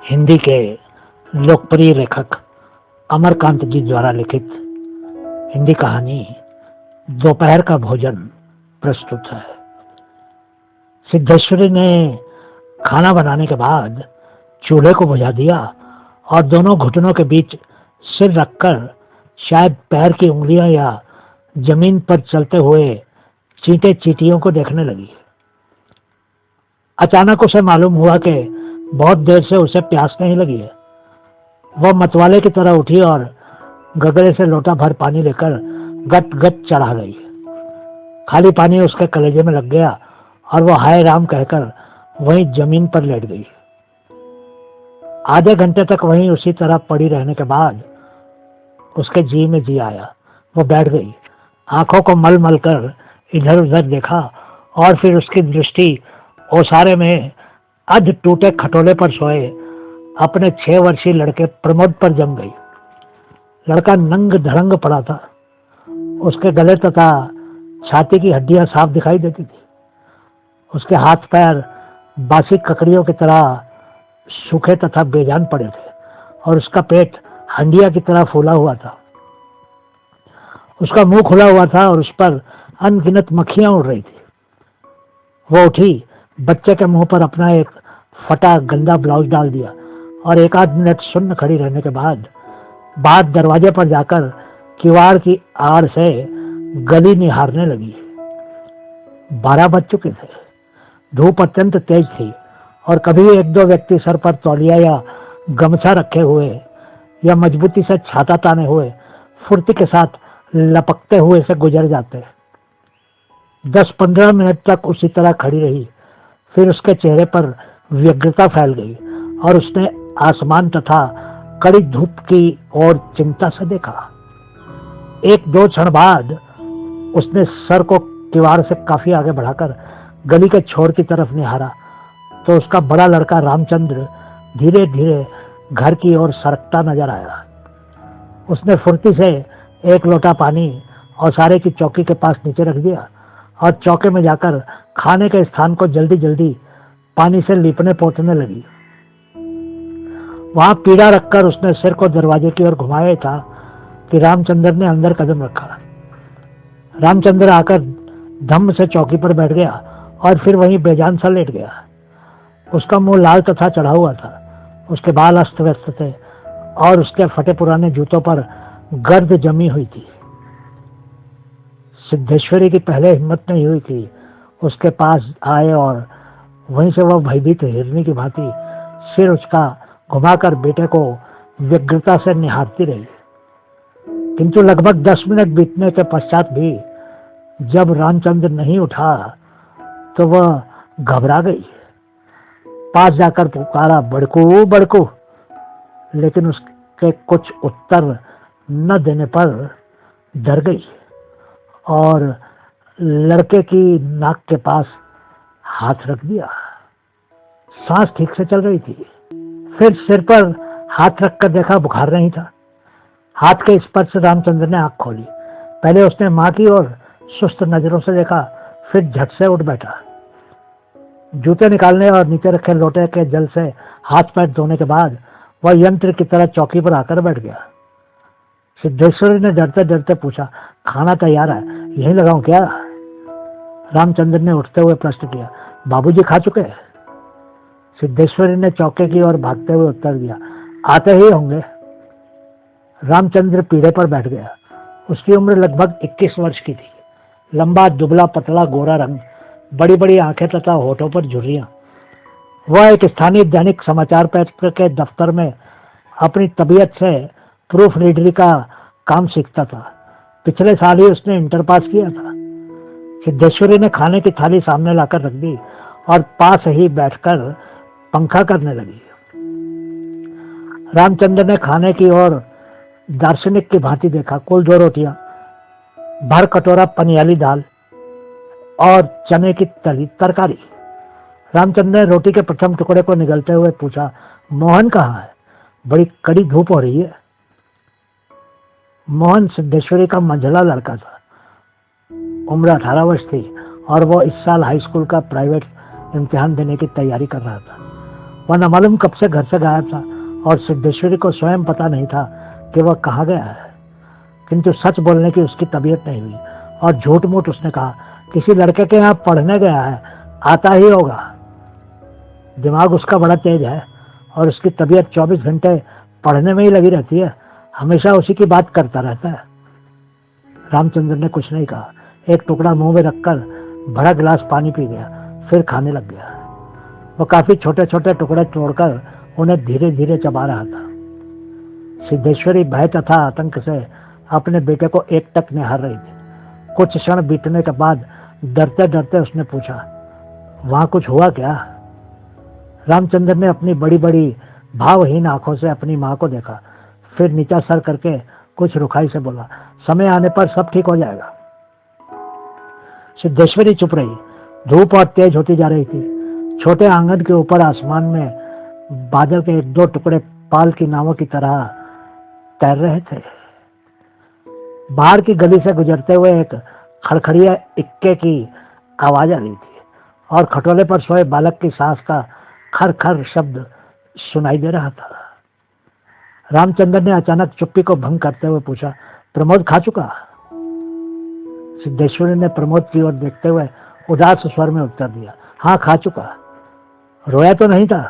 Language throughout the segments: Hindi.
हिंदी के लोकप्रिय लेखक अमरकांत जी द्वारा लिखित हिंदी कहानी दोपहर का भोजन प्रस्तुत है। सिद्धेश्वरी ने खाना बनाने के बाद चूल्हे को बुझा दिया और दोनों घुटनों के बीच सिर रखकर शायद पैर की उंगलियां या जमीन पर चलते हुए चींटे चींटियों को देखने लगी। अचानक उसे मालूम हुआ कि बहुत देर से उसे प्यास नहीं लगी है। वह मतवाले की तरह उठी और गगरे से लोटा भर पानी लेकर गट गट चढ़ा गई। खाली पानी उसके कलेजे में लग गया और वह हाय राम कहकर वहीं जमीन पर लेट गई। आधे घंटे तक वहीं उसी तरह पड़ी रहने के बाद उसके जी में जी आया। वो बैठ गई, आंखों को मल मल कर इधर उधर देखा और फिर उसकी दृष्टि ओसारे में अध टूटे खटोले पर सोए अपने 6 वर्षीय लड़के प्रमोद पर जम गई। लड़का नंग धड़ंग पड़ा था। उसके गले तथा छाती की हड्डियां साफ दिखाई देती थी। उसके हाथ पैर बासी ककड़ियों की तरह सूखे तथा बेजान पड़े थे और उसका पेट हंडिया की तरह फूला हुआ था। उसका मुंह खुला हुआ था और उस पर अनगिनत मक्खियां उड़ रही थी। वो उठी, बच्चे के मुंह पर अपना एक फटा गंदा ब्लाउज डाल दिया और एक आध मिनट सुन्न खड़ी रहने के बाद दरवाजे पर जाकर किवाड़ की आड़ से गली निहारने लगी। 12 बज चुके थे। धूप अत्यंत तेज थी और कभी एक दो व्यक्ति सर पर तौलिया या गमछा रखे हुए या मजबूती से छाता ताने हुए फुर्ती के साथ लपकते हुए से गुजर जाते। 10-15 मिनट तक उसी तरह खड़ी रही। फिर उसके चेहरे पर व्यग्रता फैल गई और उसने आसमान तथा कड़ी धूप की ओर चिंता से देखा। 1-2 क्षण बाद उसने सर को किवाड़ से काफी आगे बढ़ाकर गली के छोर की तरफ निहारा तो उसका बड़ा लड़का रामचंद्र धीरे धीरे घर की ओर सरकता नजर आया। उसने फुर्ती से एक लोटा पानी ओसारे की चौकी के पास नीचे रख दिया और चौके में जाकर खाने के स्थान को जल्दी जल्दी पानी से लीपने पोतने लगी। वहां पीढ़ा रखकर उसने सिर को दरवाजे की ओर घुमाया था कि रामचंद्र ने अंदर कदम रखा। रामचंद्र आकर धम्म से चौकी पर बैठ गया और फिर वहीं बेजान सा लेट गया। उसका मुंह लाल तथा चढ़ा हुआ था। उसके बाल अस्त व्यस्त थे और उसके फटे पुराने जूतों पर गर्द जमी हुई थी। सिद्धेश्वरी की पहले हिम्मत नहीं हुई कि उसके पास आए और वहीं से वह भयभीत हिरनी की भांति सिर उसका घुमाकर बेटे को व्यग्रता से निहारती रही। किंतु लगभग 10 मिनट बीतने के पश्चात भी जब रामचंद्र नहीं उठा तो वह घबरा गई। पास जाकर पुकारा, बड़कू बड़कू, लेकिन उसके कुछ उत्तर न देने पर डर गई और लड़के की नाक के पास हाथ रख दिया। सांस ठीक से चल रही थी। फिर सिर पर हाथ रखकर देखा, बुखार नहीं था। हाथ के स्पर्श से रामचंद्र ने आंख खोली। पहले उसने मां की ओर सुस्त नजरों से देखा, फिर झट से उठ बैठा। जूते निकालने और नीचे रखे लोटे के जल से हाथ पैर धोने के बाद वह यंत्र की तरह चौकी पर आकर बैठ गया। सिद्धेश्वरी ने डरते डरते पूछा, खाना तैयार है, यहीं लगाऊं क्या? रामचंद्र ने उठते हुए प्रश्न किया, बाबूजी खा चुके? सिद्धेश्वरी ने चौके की ओर भागते हुए उत्तर दिया, आते ही होंगे। रामचंद्र पीढ़े पर बैठ गया। उसकी उम्र लगभग 21 वर्ष की थी। लंबा दुबला पतला गोरा रंग, बड़ी बड़ी आंखें तथा होठों पर झुर्रियां। वह एक स्थानीय दैनिक समाचार पत्र के दफ्तर में अपनी तबीयत से प्रूफ रीडरी का काम सीखता था। पिछले साल ही उसने इंटर पास किया था। सिद्धेश्वरी ने खाने की थाली सामने लाकर रख दी और पास ही बैठकर पंखा करने लगी। रामचंद्र ने खाने की ओर दार्शनिक की भांति देखा। कुल 2 रोटियां, भर कटोरा पनियाली दाल और चने की तली तरकारी। रामचंद्र ने रोटी के प्रथम टुकड़े को निगलते हुए पूछा, मोहन कहाँ है? बड़ी कड़ी धूप हो रही है। मोहन सिद्धेश्वरी का मंझला लड़का था। उम्र 18 वर्ष थी और वो इस साल हाई स्कूल का प्राइवेट इम्तिहान देने की तैयारी कर रहा था। वह न मालूम कब से घर से गायब था और सिद्धेश्वरी को स्वयं पता नहीं था कि वह कहाँ गया है। किंतु सच बोलने की उसकी तबीयत नहीं हुई और झूठ मूठ उसने कहा, किसी लड़के के यहाँ पढ़ने गया है, आता ही होगा। दिमाग उसका बड़ा तेज है और उसकी तबीयत 24 घंटे पढ़ने में ही लगी रहती है, हमेशा उसी की बात करता रहता है। रामचंद्र ने कुछ नहीं कहा, एक टुकड़ा मुंह में रखकर बड़ा गिलास पानी पी गया, फिर खाने लग गया। वो काफी छोटे छोटे टुकड़े तोड़कर उन्हें धीरे धीरे चबा रहा था। सिद्धेश्वरी भय तथा आतंक से अपने बेटे को एकटक निहार रही थी। कुछ क्षण बीतने के बाद डरते डरते उसने पूछा, वहां कुछ हुआ क्या? रामचंद्र ने अपनी बड़ी बड़ी भावहीन आंखों से अपनी मां को देखा, फिर नीचा सर करके कुछ रुखाई से बोला, समय आने पर सब ठीक हो जाएगा। सिद्धेश्वरी चुप रही। धूप और तेज होती जा रही थी। छोटे आंगन के ऊपर आसमान में बादल के एक दो टुकड़े पाल की नावों की तरह तैर रहे थे। बाहर की गली से गुजरते हुए एक खड़खड़िया इक्के की आवाज आ रही थी और खटोले पर सोए बालक की सांस का खर खर शब्द सुनाई दे रहा था। रामचंद्र ने अचानक चुप्पी को भंग करते हुए पूछा, प्रमोद खा चुका? सिद्धेश्वरी ने प्रमोद की ओर देखते हुए उदास स्वर में उत्तर दिया, हाँ खा चुका। रोया तो नहीं था?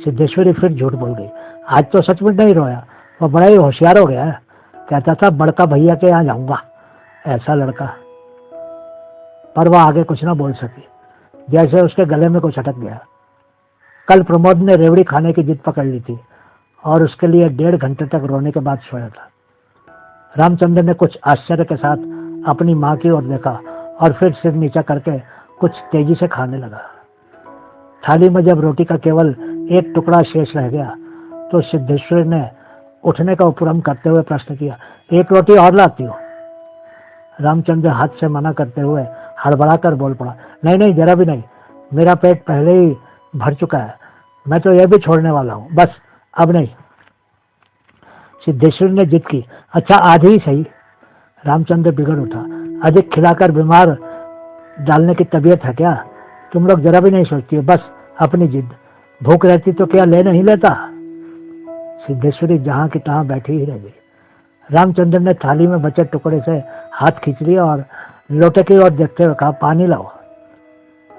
सिद्धेश्वरी फिर झूठ बोल गई, आज तो सच में नहीं रोया, वह बड़ा ही होशियार हो गया है, कहता था बड़का भैया के यहाँ जाऊंगा, ऐसा लड़का। पर वह आगे कुछ ना बोल सकी, जैसे उसके गले में कुछ अटक गया। कल प्रमोद ने रेवड़ी खाने की जिद पकड़ ली थी और उसके लिए 1.5 घंटे तक रोने के बाद सोया था। रामचंद्र ने कुछ आश्चर्य के साथ अपनी मां की ओर देखा और फिर सिर नीचा करके कुछ तेजी से खाने लगा। थाली में जब रोटी का केवल एक टुकड़ा शेष रह गया तो सिद्धेश्वरी ने उठने का उपक्रम करते हुए प्रश्न किया, एक रोटी और लाती हो? रामचंद्र हाथ से मना करते हुए हड़बड़ा कर बोल पड़ा, नहीं नहीं जरा भी नहीं, मेरा पेट पहले ही भर चुका है, मैं तो यह भी छोड़ने वाला हूँ, बस अब नहीं। सिद्धेश्वरी ने जिद की, अच्छा आधी ही सही। रामचंद्र बिगड़ उठा, अधिक खिलाकर बीमार डालने की तबीयत है क्या? तुम लोग जरा भी नहीं सोचती हो, बस अपनी जिद। भूख रहती तो क्या ले नहीं लेता? सिद्धेश्वरी जहां की तहां बैठी ही रह गई। रामचंद्र ने थाली में बचे टुकड़े से हाथ खींच लिया और लोटे की ओर देखते हुए कहा, पानी लाओ।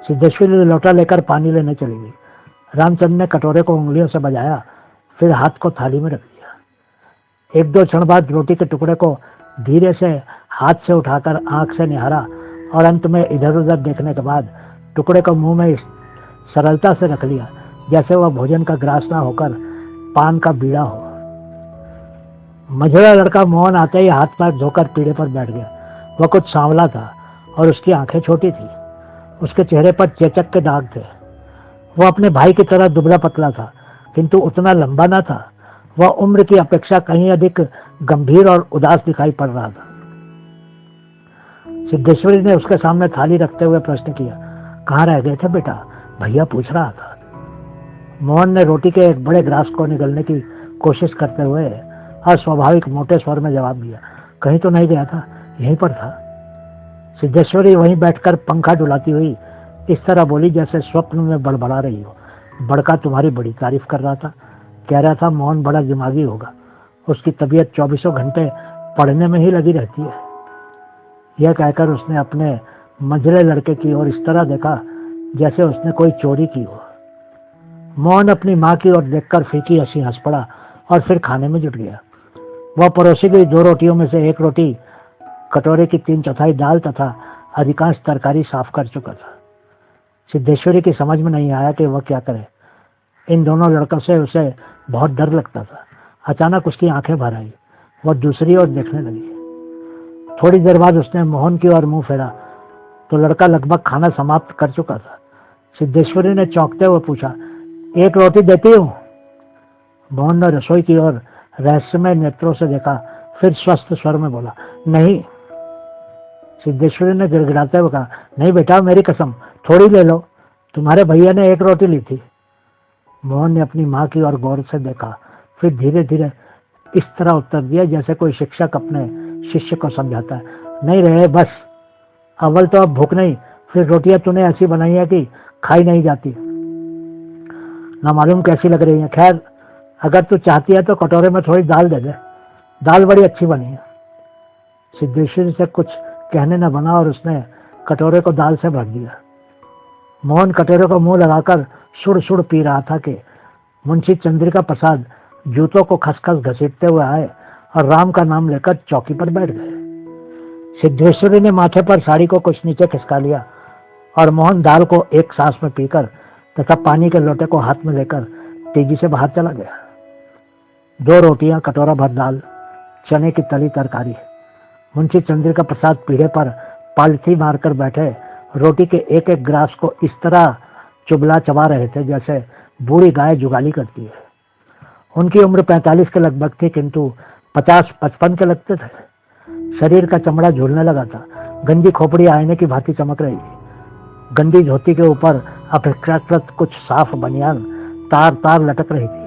सिद्धेश्वरी लोटा लेकर पानी लेने चली गई। रामचंद्र ने कटोरे को उंगलियों से बजाया, फिर हाथ को थाली में रख दिया। 1-2 क्षण बाद रोटी के टुकड़े को धीरे से हाथ से उठाकर आंख से निहारा और अंत में इधर उधर देखने के बाद टुकड़े को मुंह में सरलता से रख लिया, जैसे वह भोजन का ग्रास ना होकर पान का बीड़ा हो। मझोला लड़का मोहन आते ही हाथ पैर धोकर पीढ़े पर बैठ गया। वह कुछ सांवला था और उसकी आंखें छोटी थी। उसके चेहरे पर चेचक के दाग थे। वह अपने भाई की तरह दुबला पतला था, किंतु उतना लंबा ना था। वह उम्र की अपेक्षा कहीं अधिक गंभीर और उदास दिखाई पड़ रहा था। सिद्धेश्वरी ने उसके सामने थाली रखते हुए प्रश्न किया, कहाँ रह गए थे बेटा? भैया पूछ रहा था। मोहन ने रोटी के एक बड़े ग्रास को निगलने की कोशिश करते हुए अस्वाभाविक मोटे स्वर में जवाब दिया, कहीं तो नहीं गया था, यहीं पर था। सिद्धेश्वरी वहीं बैठकर पंखा डुलाती हुई इस तरह बोली जैसे स्वप्न में बड़बड़ा रही हो, बड़का तुम्हारी बड़ी तारीफ कर रहा था, कह रहा था मोहन बड़ा दिमागी होगा, उसकी तबीयत 24 घंटे पढ़ने में ही लगी रहती है। यह कहकर उसने अपने मंझले लड़के की ओर इस तरह देखा जैसे उसने कोई चोरी की हो। मोहन अपनी माँ की ओर देखकर फीकी हंसी हंस पड़ा और फिर खाने में जुट गया। वह परोसी गई 2 रोटियों में से एक रोटी कटोरे की 3/4 दाल तथा अधिकांश तरकारी साफ कर चुका था। सिद्धेश्वरी की समझ में नहीं आया कि वह क्या करे। इन दोनों लड़कों से उसे बहुत डर लगता था। अचानक उसकी आंखें भर आई। वह दूसरी ओर देखने लगी। थोड़ी देर बाद उसने मोहन की ओर मुंह फेरा तो लड़का लगभग खाना समाप्त कर चुका था। सिद्धेश्वरी ने चौंकते हुए पूछा, एक रोटी देती हूँ? मोहन ने रसोई की ओर रहस्यमय नेत्रों से देखा, फिर स्वस्थ स्वर में बोला, नहीं। सिद्धेश्वरी ने गिड़गिड़ाते हुए कहा, नहीं बेटा, मेरी कसम, थोड़ी ले लो, तुम्हारे भैया ने 1 रोटी ली थी। मोहन ने अपनी माँ की ओर गौर से देखा, फिर धीरे धीरे इस तरह उत्तर दिया जैसे कोई शिक्षक अपने शिष्य को समझाता है, नहीं रहे, बस। अव्वल तो अब भूख नहीं, फिर रोटियां तूने ऐसी बनाई है कि खाई नहीं जाती। ना मालूम कैसी लग रही है। खैर, अगर तू चाहती है तो कटोरे में थोड़ी दाल दे दे, दाल बड़ी अच्छी बनी है। सिद्धेश्वरी से कुछ कहने न बना और उसने कटोरे को दाल से भर दिया। मोहन कटोरे को मुंह लगाकर सुड़ सुड़ पी रहा था कि मुंशी चंद्रिका प्रसाद जूतों को खसखस घसीटते हुए आए और राम का नाम लेकर चौकी पर बैठ गए। सिद्धेश्वरी ने माथे पर साड़ी को कुछ नीचे खिसका लिया और मोहन दाल को एक सांस में पीकर तथा पानी के लोटे को हाथ में लेकर तेजी से बाहर चला गया। 2 रोटियां, कटोरा भर दाल, चने की तली तरकारी। मुंशी चंद्रिका प्रसाद पीढ़े पर पालथी मारकर बैठे रोटी के एक एक ग्रास को इस तरह चुबला चबा रहे थे जैसे बूढ़ी गाय जुगाली करती है। उनकी उम्र 45 के लगभग थी, किंतु 50-55 के लगते थे। शरीर का चमड़ा झूलने लगा था, गंदी खोपड़ी आईने की भांति चमक रही थी। गंदी धोती के ऊपर अपेक्षाकृत कुछ साफ बनियान तार तार लटक रही थी।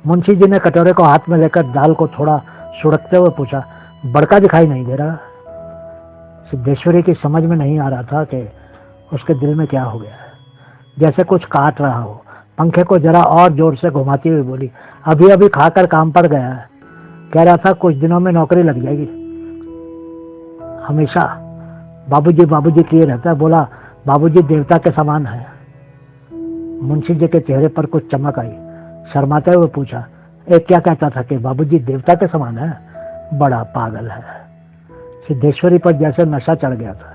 मुंशी जी ने कटोरे को हाथ में लेकर दाल को थोड़ा सुड़कते हुए पूछा, बड़का दिखाई नहीं दे रहा? सिद्धेश्वरी की समझ में नहीं आ रहा था कि उसके दिल में क्या हो गया है, जैसे कुछ काट रहा हो। पंखे को जरा और जोर से घुमाती हुई बोली, अभी अभी खाकर काम पर गया है, कह रहा था कुछ दिनों में नौकरी लग जाएगी। हमेशा बाबूजी बाबूजी किए रहता है। बोला बाबूजी देवता के समान है। मुंशी जी के चेहरे पर कुछ चमक आई। शर्माते हुए पूछा, क्या कहता था कि बाबूजी देवता के समान है? बड़ा पागल है। सिद्धेश्वरी पर जैसे नशा चढ़ गया था।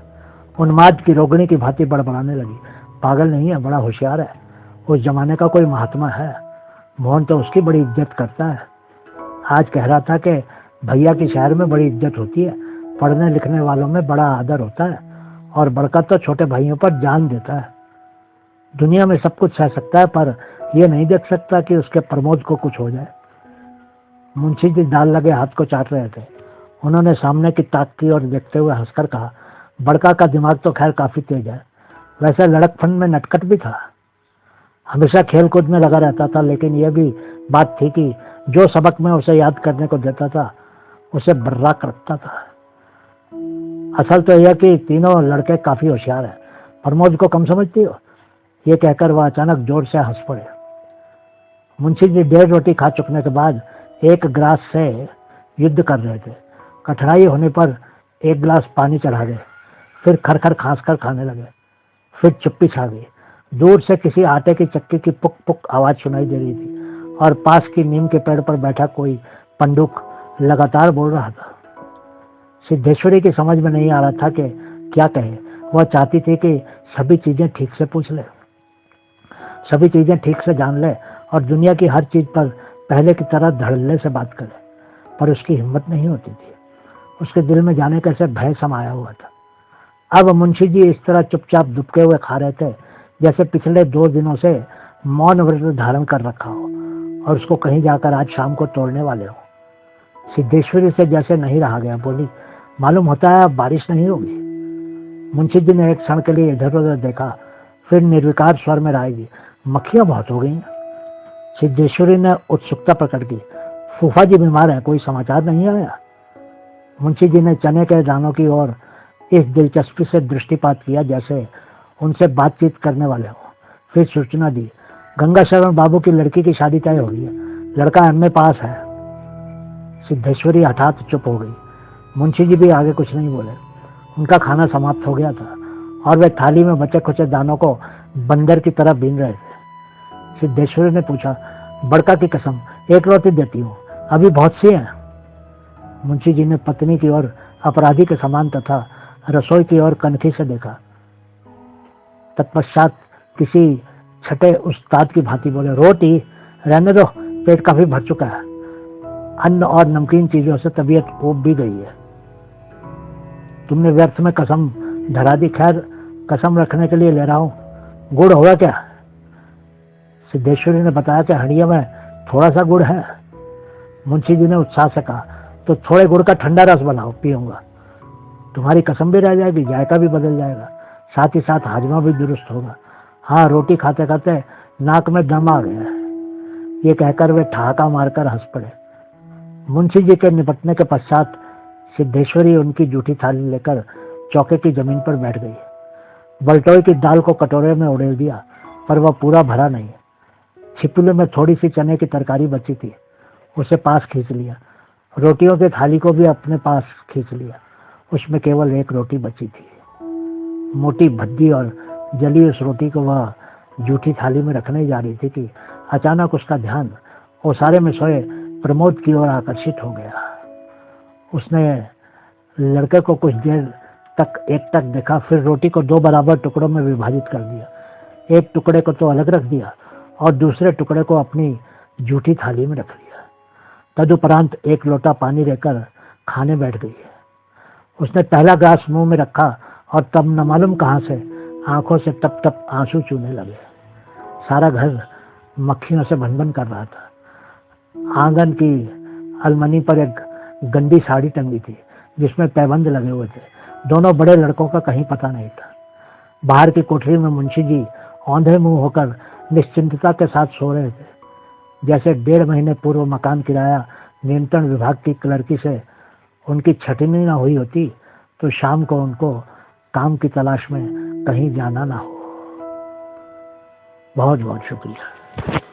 उन्माद की रोगिणी की भांति बड़बड़ाने लगी, पागल नहीं है, बड़ा होशियार है, उस जमाने का कोई महात्मा है। मोहन तो उसकी बड़ी इज्जत करता है। आज कह रहा था कि भैया की शहर में बड़ी इज्जत होती है, पढ़ने लिखने वालों में बड़ा आदर होता है और बड़का तो छोटे भाइयों पर जान देता है। दुनिया में सब कुछ सह सकता है पर यह नहीं देख सकता कि उसके प्रमोद को कुछ हो जाए। मुंशी जी दाल लगे हाथ को चाट रहे थे। उन्होंने सामने की ताक की और देखते हुए हंसकर कहा, बड़का का दिमाग तो खैर काफी तेज है, वैसे लड़कपन में नटखट भी था, हमेशा खेल कूद में लगा रहता था, लेकिन यह भी बात थी कि जो सबक में उसे याद करने को देता था उसे बर्राक रखता था। असल तो यह कि तीनों लड़के काफी होशियार हैं, प्रमोद को कम समझती हो? ये कहकर वह अचानक जोर से हंस पड़े। मुंशी जी 1.5 रोटी खा चुकने के बाद एक गिलास से युद्ध कर रहे थे। कठिनाई होने पर 1 गिलास पानी चढ़ा गए, फिर खरखर खांस कर खाने लगे। फिर चुप्पी छा गई। दूर से किसी आटे की चक्की की पुक पुक आवाज सुनाई दे रही थी और पास की नीम के पेड़ पर बैठा कोई पंडुक लगातार बोल रहा था। सिद्धेश्वरी की समझ में नहीं आ रहा था कि क्या कहे। वह चाहती थी कि सभी चीजें ठीक से पूछ ले, सभी चीजें ठीक से जान ले और दुनिया की हर चीज पर पहले की तरह धड़ल्ले से बात करे, पर उसकी हिम्मत नहीं होती थी। उसके दिल में जाने कैसे भय समाया हुआ था। अब मुंशी जी इस तरह चुपचाप दुबके हुए खा रहे थे जैसे पिछले 2 दिनों से मौन व्रत धारण कर रखा हो और उसको कहीं जाकर आज शाम को तोड़ने वाले हो। सिद्धेश्वरी से जैसे नहीं रहा गया, बोली, मालूम होता है अब बारिश नहीं होगी। मुंशी जी ने एक क्षण के लिए इधर उधर देखा, फिर निर्विकार स्वर में राय दी, मक्खियां बहुत हो गई हैं। सिद्धेश्वरी ने उत्सुकता प्रकट की, फूफा जी बीमार है, कोई समाचार नहीं आया? मुंशी जी ने चने के दानों की ओर इस दिलचस्पी से दृष्टिपात किया जैसे उनसे बातचीत करने वाले हो। फिर सूचना दी, गंगा शरण बाबू की लड़की की शादी तय हो गई है, लड़का एमए पास है। सिद्धेश्वरी हठात चुप हो गई। मुंशी जी भी आगे कुछ नहीं बोले। उनका खाना समाप्त हो गया था और वे थाली में बचे खुचे दानों को बंदर की तरह बीन रहे थे। सिद्धेश्वरी ने पूछा, बड़का की कसम 1 रोटी देती हूँ, अभी बहुत सी हैं। मुंशी जी ने पत्नी की ओर अपराधी के समान तथा रसोई की ओर कनखी से देखा। तत्पश्चात किसी छठे उस्ताद की भांति बोले, रोटी रहने दो, पेट काफी भर चुका है, अन्न और नमकीन चीजों से तबीयत ऊब भी गई है। तुमने व्यर्थ में कसम धरा दी। खैर, कसम रखने के लिए ले रहा हूँ, गुड़ होगा क्या? सिद्धेश्वरी ने बताया कि हंडिया में थोड़ा सा गुड़ है। मुंशी जी ने उत्साह से कहा, तो थोड़े गुड़ का ठंडा रस बनाओ, पीऊंगा। तुम्हारी कसम भी रह जाएगी, जायका भी बदल जाएगा, साथ ही साथ हाजमा भी दुरुस्त होगा। हाँ, रोटी खाते खाते नाक में दम आ गया है। ये कहकर वे ठहाका मारकर हंस पड़े। मुंशी जी के निपटने के पश्चात सिद्धेश्वरी उनकी जूठी थाली लेकर चौके की जमीन पर बैठ गई। बलटोई की दाल को कटोरे में उड़ेल दिया, पर वह पूरा भरा नहीं। छिपुले में थोड़ी सी चने की तरकारी बची थी, उसे पास खींच लिया। रोटियों की थाली को भी अपने पास खींच लिया, उसमें केवल एक रोटी बची थी। मोटी भद्दी और जली उस रोटी को वह जूठी थाली में रखने जा रही थी कि अचानक उसका ध्यान ओसारे में सोए प्रमोद की ओर आकर्षित हो गया। उसने लड़के को कुछ देर तक एकटक देखा, फिर रोटी को 2 बराबर टुकड़ों में विभाजित कर दिया। एक टुकड़े को तो अलग रख दिया और दूसरे टुकड़े को अपनी जूठी थाली में रख लिया। तदुपरांत एक लोटा पानी लेकर खाने बैठ गई। उसने पहला ग्लास मुंह में रखा और तब न मालूम कहां से आंखों से टप टप आंसू चूने लगे। सारा घर मक्खियों से भनभन कर रहा था। आंगन की अलमारी पर एक गंदी साड़ी टंगी थी जिसमें पैबंद लगे हुए थे। दोनों बड़े लड़कों का कहीं पता नहीं था। बाहर की कोठरी में मुंशी जी औंधे मुंह होकर निश्चिंतता के साथ सो रहे थे। जैसे 1.5 महीने पूर्व मकान किराया नियंत्रण विभाग की क्लर्की से उनकी छटनी न हुई होती तो शाम को उनको काम की तलाश में कहीं जाना ना हो। बहुत बहुत शुक्रिया।